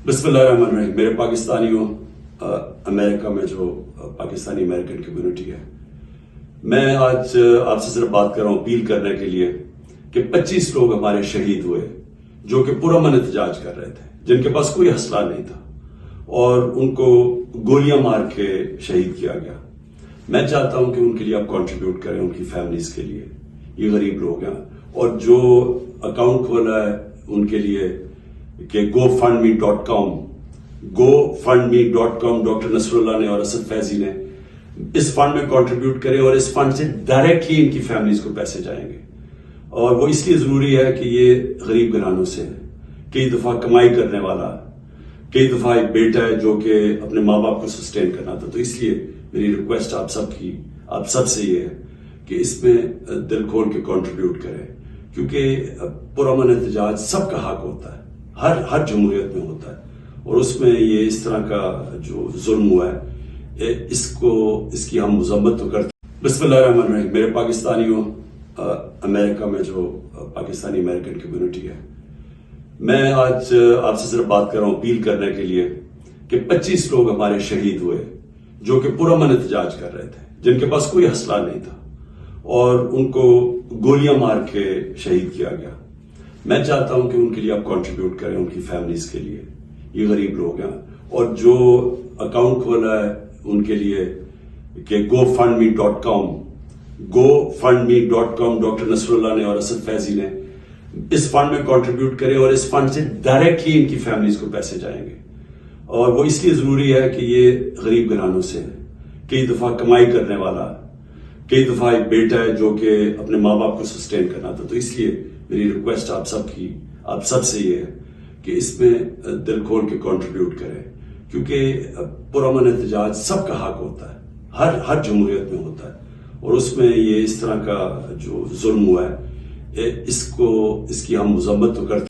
बिस्मिल्लाहिर्रहमानिर्रहीम। मेरे पाकिस्तानियों, अमेरिका में जो पाकिस्तानी अमेरिकन कम्युनिटी है, मैं आज आपसे सिर्फ बात कर रहा हूँ अपील करने के लिए कि 25 लोग हमारे शहीद हुए जो कि पुरअमन एहतजाज कर रहे थे, जिनके पास कोई हौसला नहीं था और उनको गोलियां मार के शहीद किया गया। मैं चाहता हूं कि उनके लिए आप कंट्रीब्यूट करें, उनकी फैमिलीज के लिए। ये गरीब लोग हैं और जो अकाउंट खोला है उनके लिए कि gofundme.com डॉक्टर नसरुल्लाह ने और असद फैजी ने इस फंड में कंट्रीब्यूट करें और इस फंड से डायरेक्टली इनकी फैमिलीज को पैसे जाएंगे। और वो इसलिए जरूरी है कि ये गरीब घरानों से है, कई दफा कमाई करने वाला, कई दफा एक बेटा है जो कि अपने माँ बाप को सस्टेन करना था। तो इसलिए मेरी रिक्वेस्ट आप सबसे ये है कि इसमें दिल खोल के कंट्रीब्यूट करें, क्योंकि पुरअमन एहतजाज सबका हक होता है, हर जमहूरियत में होता है। और उसमें ये इस तरह का जो जुल्म हुआ है इसकी हम मजम्मत तो करते हैं। बिस्मिल्लाहिर्रहमानिर्रहीम। मेरे पाकिस्तानियों, अमेरिका में जो पाकिस्तानी अमेरिकन कम्युनिटी है, मैं आज आपसे सिर्फ बात कर रहा हूँ अपील करने के लिए कि 25 लोग हमारे शहीद हुए जो कि पुरअमन एहतजाज कर रहे थे, जिनके पास कोई हौसला नहीं था और उनको गोलियां मार के शहीद किया गया। मैं चाहता हूं कि उनके लिए आप कंट्रीब्यूट करें, उनकी फैमिलीज के लिए। ये गरीब लोग हैं और जो अकाउंट खोला है उनके लिए कि gofundme.com डॉक्टर नसरुल्लाह ने और असद फैजी ने इस फंड में कंट्रीब्यूट करें और इस फंड से डायरेक्टली इनकी फैमिलीज को पैसे जाएंगे। और वो इसलिए जरूरी है कि ये गरीब घरानों से है, कई दफा कमाई करने वाला, कई दफा एक बेटा है जो कि अपने माँ बाप को सस्टेन करना था। तो इसलिए मेरी रिक्वेस्ट आप सबसे ये है कि इसमें दिल खोल के कंट्रीब्यूट करें, क्योंकि पुरअमन एहतजाज सबका हक होता है, हर जमहूरियत में होता है। और उसमें ये इस तरह का जो जुल्म हुआ है इसकी हम मजम्मत तो करते हैं।